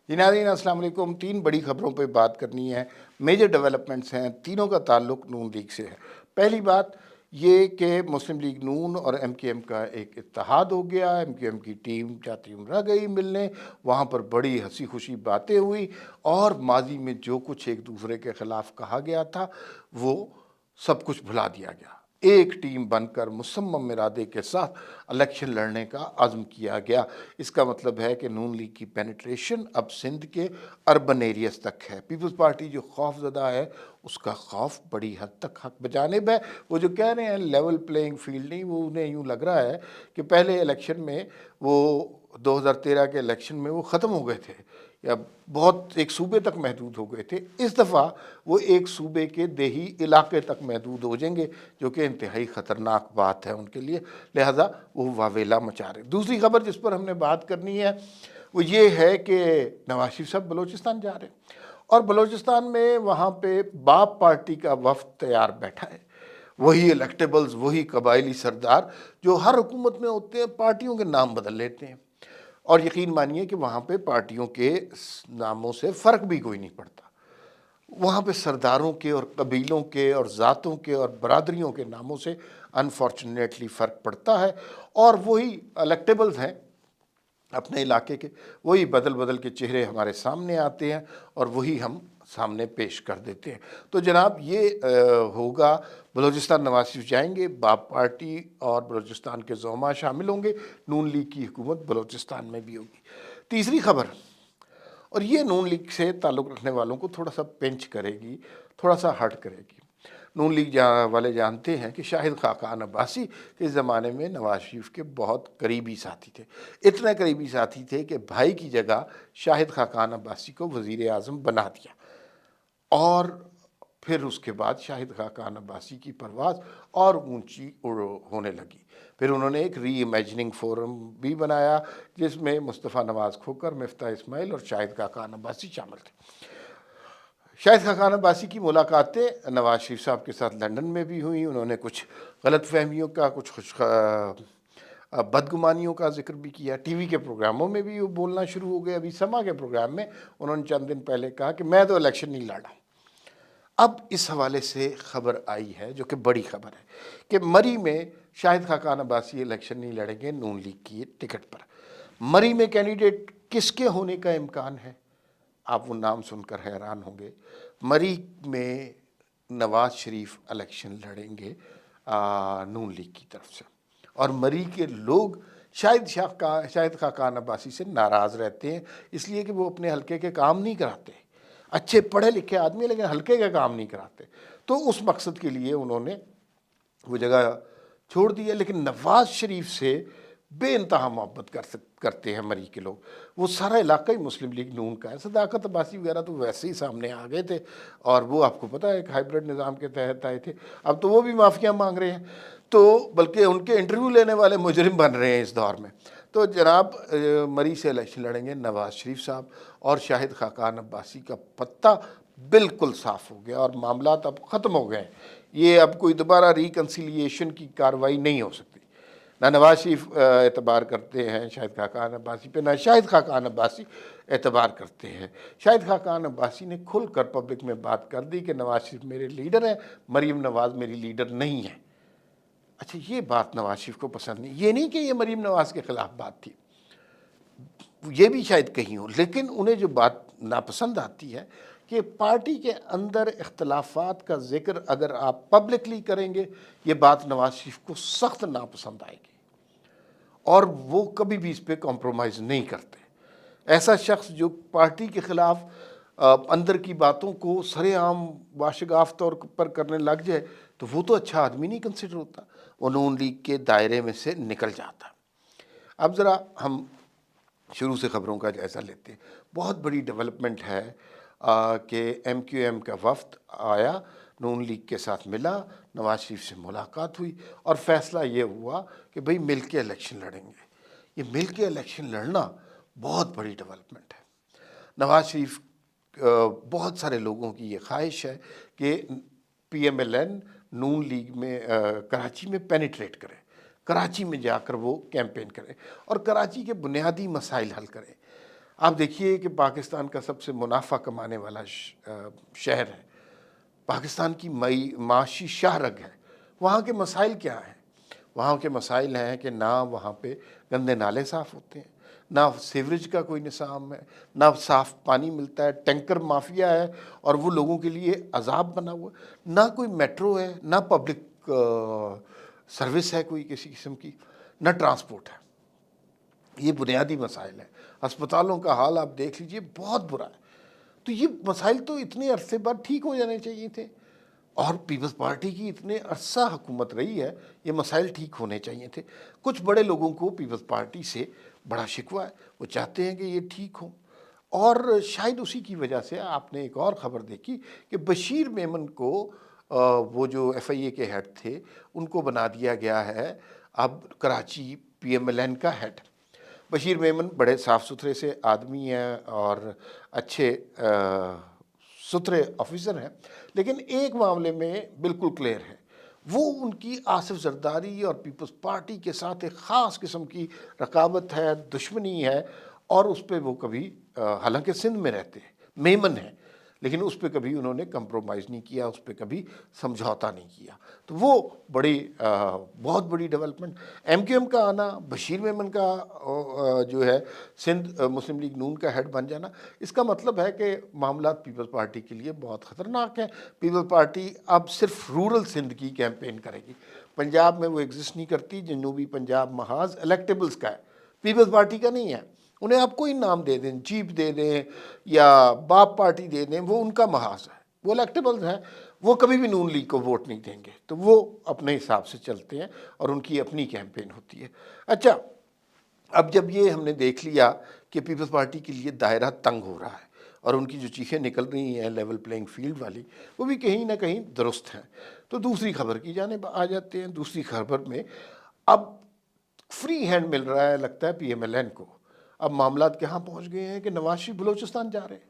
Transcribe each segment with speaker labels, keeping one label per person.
Speaker 1: जी नाज़रीन अस्सलाम वालेकुम। तीन बड़ी खबरों पे बात करनी है। मेजर डेवलपमेंट्स हैं, तीनों का ताल्लुक नून लीग से है। पहली बात ये कि मुस्लिम लीग नून और एमक्यूएम का एक इत्तेहाद हो गया। एमक्यूएम की टीम जाती उमरा गई मिलने, वहाँ पर बड़ी हंसी खुशी बातें हुई और माजी में जो कुछ एक दूसरे के ख़िलाफ़ कहा गया था वो सब कुछ भुला दिया गया। एक टीम बनकर मुसम्मम इरादे के साथ इलेक्शन लड़ने का अज़्म किया गया। इसका मतलब है कि नून लीग की पेनिट्रेशन अब सिंध के अर्बन एरियाज़ तक है। पीपल्स पार्टी जो खौफज़दा है उसका खौफ बड़ी हद तक हक बजानिब है। वो जो कह रहे हैं लेवल प्लेइंग फील्ड नहीं, वो उन्हें यूँ लग रहा है कि पहले इलेक्शन में वो 2013 के इलेक्शन में वो ख़त्म हो गए थे या बहुत एक सूबे तक महदूद हो गए थे। इस दफ़ा वो एक सूबे के देही इलाके तक महदूद हो जाएंगे, जो कि इंतहाई ख़तरनाक बात है उनके लिए। लिहाजा वो वावेला मचा रहे। दूसरी खबर जिस पर हमने बात करनी है वो ये है कि नवाज शरीफ साहब बलूचिस्तान जा रहे हैं और बलूचिस्तान में वहाँ पे बाप पार्टी का वफ्द तैयार बैठा है। वही इलेक्टेबल्स, वही कबायली सरदार जो हर हुकूमत में होते हैं, पार्टियों के नाम बदल लेते हैं। और यकीन मानिए कि वहाँ पे पार्टियों के नामों से फ़र्क भी कोई नहीं पड़ता। वहाँ पे सरदारों के और कबीलों के और ज़ातों के और बरादरियों के नामों से अनफॉर्चुनेटली फ़र्क पड़ता है। और वही इलेक्टेबल्स हैं अपने इलाके के, वही बदल बदल के चेहरे हमारे सामने आते हैं और वही हम सामने पेश कर देते हैं। तो जनाब ये होगा, बलूचिस्तान नवाज शरीफ जाएंगे, बाप पार्टी और बलूचिस्तान के ज़ोमा शामिल होंगे, नून लीग की हुकूमत बलूचिस्तान में भी होगी। तीसरी खबर, और ये नून लीग से ताल्लुक़ रखने वालों को थोड़ा सा पिंच करेगी, थोड़ा सा हर्ट करेगी। नून लीग वाले जानते हैं कि शाहिद खाकान अब्बासी के ज़माने में नवाज शरीफ के बहुत करीबी साथी थे। इतने करीबी साथी थे कि भाई की जगह शाहिद खाकान अब्बासी को वज़ीर आज़म बना दिया और फिर उसके बाद शाहिद खाकान अब्बासी की परवाज़ और ऊंची होने लगी। फिर उन्होंने एक री इमेजिनिंग फोरम भी बनाया जिसमें मुस्तफ़ा नवाज़ खोकर, मिफ्ता इस्माइल और शाहिद खाकान अब्बासी शामिल थे। शाहिद खाकान अब्बासी की मुलाकातें नवाज शरीफ साहब के साथ लंदन में भी हुई। उन्होंने कुछ गलत फहमियों का, कुछ बदगुमानियों का जिक्र भी किया। टीवी के प्रोग्रामों में भी वो बोलना शुरू हो गए। अभी समा के प्रोग्राम में उन्होंने चंद दिन पहले कहा कि मैं तो इलेक्शन नहीं लड़ा। अब इस हवाले से खबर आई है जो कि बड़ी खबर है कि मरी में शाहिद खाकान अब्बासी इलेक्शन नहीं लड़ेंगे नून लीग की टिकट पर। मरी में कैंडिडेट किसके होने का इम्कान है, आप वो नाम सुनकर हैरान होंगे। मरी में नवाज शरीफ इलेक्शन लड़ेंगे नून लीग की तरफ से और मरी के लोग शाहिद खाकान अब्बासी से नाराज़ रहते हैं, इसलिए कि वो अपने हलके के काम नहीं कराते। अच्छे पढ़े लिखे आदमी लेकिन हलके का काम नहीं कराते। तो उस मकसद के लिए उन्होंने वो जगह छोड़ दी है। लेकिन नवाज शरीफ से बेइंतहा मोहब्बत करते हैं मरी के लोग। वो सारा इलाका ही मुस्लिम लीग नून का है। सदाकत अब्बासी वगैरह तो वैसे ही सामने आ गए थे और वो आपको पता है एक हाइब्रिड निज़ाम के तहत आए थे। अब तो वो भी माफ़िया मांग रहे हैं, तो बल्कि उनके इंटरव्यू लेने वाले मुजरिम बन रहे हैं इस दौर में। तो जनाब मरी से इलेक्शन लड़ेंगे नवाज शरीफ साहब और शाहिद खाकान अब्बासी का पत्ता बिल्कुल साफ़ हो गया और मामला अब ख़त्म हो गए। ये अब कोई दोबारा रिकन्सिलिएशन की कार्रवाई नहीं हो सकती। ना नवाज शरीफ एतबार करते हैं शाहिद खाकान अब्बासी पे, ना शाहिद खाकान अब्बासी एतबार करते हैं। शाहिद खाकान अब्बासी ने खुल कर पब्लिक में बात कर दी कि नवाज शरीफ मेरे लीडर हैं, मरीम नवाज़ मेरी लीडर नहीं है। अच्छा, ये बात नवाज शरीफ को पसंद नहीं। ये नहीं कि ये मरीम नवाज़ के ख़िलाफ़ बात थी, ये भी शायद कहीं हो, लेकिन उन्हें जो बात नापसंद आती है कि पार्टी के अंदर इख्तलाफात का जिक्र अगर आप पब्लिकली करेंगे, ये बात नवाज शरीफ को सख्त नापसंद आएगी और वो कभी भी इस पर कॉम्प्रोमाइज़ नहीं करते। ऐसा शख्स जो पार्टी के ख़िलाफ़ अंदर की बातों को सरेआम वाशगाफ तौर पर करने लग जाए तो वो तो अच्छा आदमी नहीं कंसिडर होता, वो नून लीग के दायरे में से निकल जाता। अब ज़रा हम शुरू से ख़बरों का जायज़ा लेते हैं। बहुत बड़ी डेवलपमेंट है कि एमक्यूएम का वफ़द आया, नून लीग के साथ मिला, नवाज शरीफ से मुलाकात हुई और फ़ैसला ये हुआ कि भाई मिल के इलेक्शन लड़ेंगे। ये मिल के इलेक्शन लड़ना बहुत बड़ी डेवलपमेंट है। नवाज शरीफ बहुत सारे लोगों की ये ख्वाहिश है कि पीएमएलएन नून लीग में कराची में पेनिट्रेट करे, कराची में जाकर वो कैंपेन करें और कराची के बुनियादी मसाइल हल करें। آپ دیکھیے کہ پاکستان کا سب سے منافع کمانے والا شہر ہے، پاکستان کی معاشی شاہ رگ ہے، وہاں کے مسائل کیا ہیں؟ وہاں کے مسائل ہیں کہ نہ وہاں پہ گندے نالے صاف ہوتے ہیں، نہ سیوریج کا کوئی نظام ہے، نہ صاف پانی ملتا ہے، ٹینکر مافیا ہے اور وہ لوگوں کے لیے عذاب بنا ہوا ہے، نہ کوئی میٹرو ہے، نہ پبلک سروس ہے کوئی کسی قسم کی، نہ ٹرانسپورٹ ہے۔ یہ بنیادی مسائل ہیں۔ ہسپتالوں کا حال آپ دیکھ لیجئے، بہت برا ہے۔ تو یہ مسائل تو اتنے عرصے بعد ٹھیک ہو جانے چاہیے تھے، اور پیپلز پارٹی کی اتنے عرصہ حکومت رہی ہے، یہ مسائل ٹھیک ہونے چاہیے تھے۔ کچھ بڑے لوگوں کو پیپلز پارٹی سے بڑا شکوہ ہے، وہ چاہتے ہیں کہ یہ ٹھیک ہوں، اور شاید اسی کی وجہ سے آپ نے ایک اور خبر دیکھی کہ بشیر میمن کو وہ جو ایف آئی اے کے ہیڈ تھے ان کو بنا دیا گیا ہے اب Karachi P M L N کا ہیڈ۔ بشیر میمن بڑے صاف ستھرے سے آدمی ہیں اور اچھے ستھرے آفیسر ہیں، لیکن ایک معاملے میں بالکل کلیئر ہے، وہ ان کی آصف زرداری اور پیپلز پارٹی کے ساتھ ایک خاص قسم کی رقابت ہے، دشمنی ہے، اور اس پہ وہ کبھی حالانکہ سندھ میں رہتے ہیں، میمن ہیں، لیکن اس پہ کبھی انہوں نے کمپرومائز نہیں کیا، اس پہ کبھی سمجھوتا نہیں کیا۔ تو وہ بہت بڑی ڈیولپمنٹ ایم کیو ایم کا آنا، بشیر میمن کا جو ہے سندھ مسلم لیگ نون کا ہیڈ بن جانا، اس کا مطلب ہے کہ معاملات پیپلز پارٹی کے لیے بہت خطرناک ہیں۔ پیپلز پارٹی اب صرف رورل سندھ کی کیمپین کرے گی، پنجاب میں وہ ایگزسٹ نہیں کرتی، جنوبی پنجاب محاذ الیکٹیبلز کا ہے، پیپلز پارٹی کا نہیں ہے۔ انہیں آپ کوئی نام دے دیں، جیپ دے دیں یا باپ پارٹی دے دیں، وہ ان کا محاذ ہے، وہ الیکٹیبلز ہیں، وہ کبھی بھی نون لیگ کو ووٹ نہیں دیں گے، تو وہ اپنے حساب سے چلتے ہیں اور ان کی اپنی کیمپین ہوتی ہے۔ اچھا، اب جب یہ ہم نے دیکھ لیا کہ پیپلز پارٹی کے لیے دائرہ تنگ ہو رہا ہے اور ان کی جو چیخیں نکل رہی ہیں لیول پلینگ فیلڈ والی، وہ بھی کہیں نہ کہیں درست ہیں، تو دوسری خبر کی جانب آ جاتے ہیں۔ دوسری خبر میں اب فری ہینڈ مل رہا ہے لگتا ہے پی ایم ایل این کو، اب معاملات کہاں پہنچ گئے ہیں کہ نواز شریف بلوچستان جا رہے ہیں،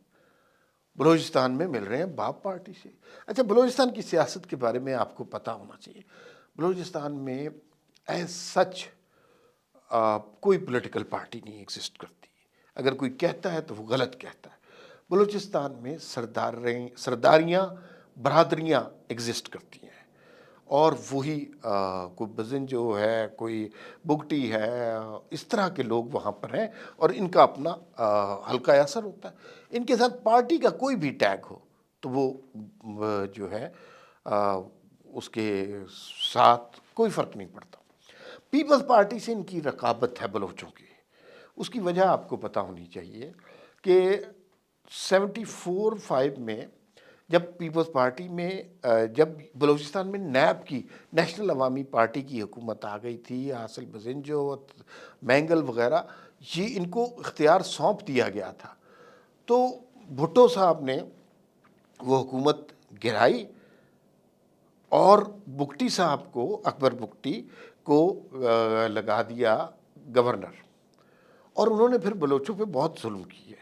Speaker 1: بلوچستان میں مل رہے ہیں باپ پارٹی سے۔ اچھا، بلوچستان کی سیاست کے بارے میں آپ کو پتہ ہونا چاہیے، بلوچستان میں ایز سچ کوئی پولیٹیکل پارٹی نہیں ایگزسٹ کرتی، اگر کوئی کہتا ہے تو وہ غلط کہتا ہے۔ بلوچستان میں سرداریاں، برادریاں ایگزسٹ کرتی ہیں، اور وہی کوئی بزن جو ہے، کوئی بگٹی ہے، اس طرح کے لوگ وہاں پر ہیں، اور ان کا اپنا حلقہ اثر ہوتا ہے۔ ان کے ساتھ پارٹی کا کوئی بھی ٹیگ ہو تو وہ جو ہے اس کے ساتھ کوئی فرق نہیں پڑتا۔ پیپلز پارٹی سے ان کی رقابت ہے بلوچوں کی، اس کی وجہ آپ کو پتہ ہونی چاہیے کہ 74-5 میں جب پیپلز پارٹی میں جب بلوچستان میں نیب کی نیشنل عوامی پارٹی کی حکومت آ گئی تھی، حاصل بزنجو، مینگل وغیرہ، یہ ان کو اختیار سونپ دیا گیا تھا، تو بھٹو صاحب نے وہ حکومت گرائی اور بگٹی صاحب کو، اکبر بگٹی کو لگا دیا گورنر، اور انہوں نے پھر بلوچوں پہ بہت ظلم کیے،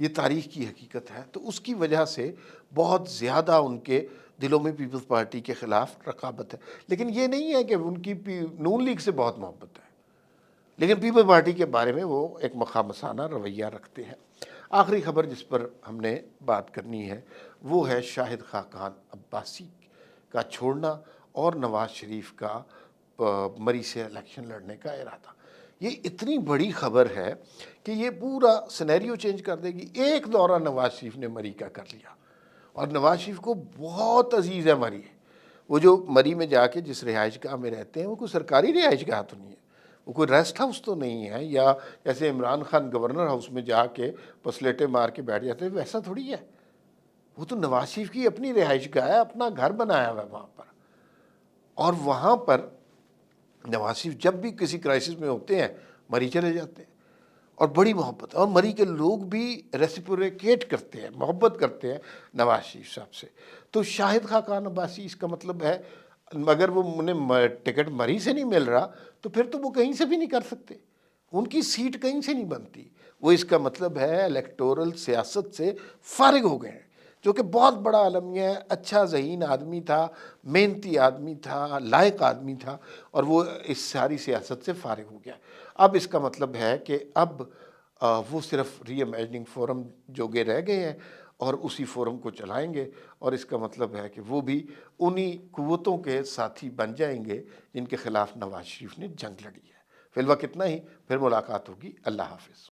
Speaker 1: یہ تاریخ کی حقیقت ہے۔ تو اس کی وجہ سے بہت زیادہ ان کے دلوں میں پیپلز پارٹی کے خلاف رقابت ہے، لیکن یہ نہیں ہے کہ ان کی نون لیگ سے بہت محبت ہے، لیکن پیپلز پارٹی کے بارے میں وہ ایک مخامسانہ رویہ رکھتے ہیں۔ آخری خبر جس پر ہم نے بات کرنی ہے وہ ہے شاہد خاقان عباسی کا چھوڑنا اور نواز شریف کا مری سے الیکشن لڑنے کا ارادہ۔ یہ اتنی بڑی خبر ہے کہ یہ پورا سینیریو چینج کر دے گی۔ ایک دورہ نواز شریف نے مری کا کر لیا، اور نواز شریف کو بہت عزیز ہے مری، وہ جو مری میں جا کے جس رہائش گاہ میں رہتے ہیں وہ کوئی سرکاری رہائش گاہ تو نہیں ہے، وہ کوئی ریسٹ ہاؤس تو نہیں ہے، یا جیسے عمران خان گورنر ہاؤس میں جا کے پسلیٹے مار کے بیٹھ جاتے ہیں، ویسا تھوڑی ہے، وہ تو نواز شریف کی اپنی رہائش گاہ ہے، اپنا گھر بنایا ہوا ہے وہاں پر، اور وہاں پر نواز شریف جب بھی کسی کرائسس میں ہوتے ہیں مری چلے جاتے ہیں، اور بڑی محبت، اور مری کے لوگ بھی ریسیپریکیٹ کرتے ہیں، محبت کرتے ہیں نواز شریف صاحب سے۔ تو شاہد خاقان عباسی، اس کا مطلب ہے اگر وہ انہیں ٹکٹ مری سے نہیں مل رہا تو پھر تو وہ کہیں سے بھی نہیں کر سکتے، ان کی سیٹ کہیں سے نہیں بنتی، وہ اس کا مطلب ہے الیکٹورل سیاست سے فارغ ہو گئے ہیں، جو کہ بہت بڑا المیہ ہے، اچھا ذہین آدمی تھا، محنتی آدمی تھا، لائق آدمی تھا، اور وہ اس ساری سیاست سے فارغ ہو گیا۔ اب اس کا مطلب ہے کہ اب وہ صرف ری امیجننگ فورم جوگے رہ گئے ہیں اور اسی فورم کو چلائیں گے، اور اس کا مطلب ہے کہ وہ بھی انہی قوتوں کے ساتھی بن جائیں گے جن کے خلاف نواز شریف نے جنگ لڑی ہے۔ فی الوقت اتنا ہی، پھر ملاقات ہوگی۔ اللہ حافظ۔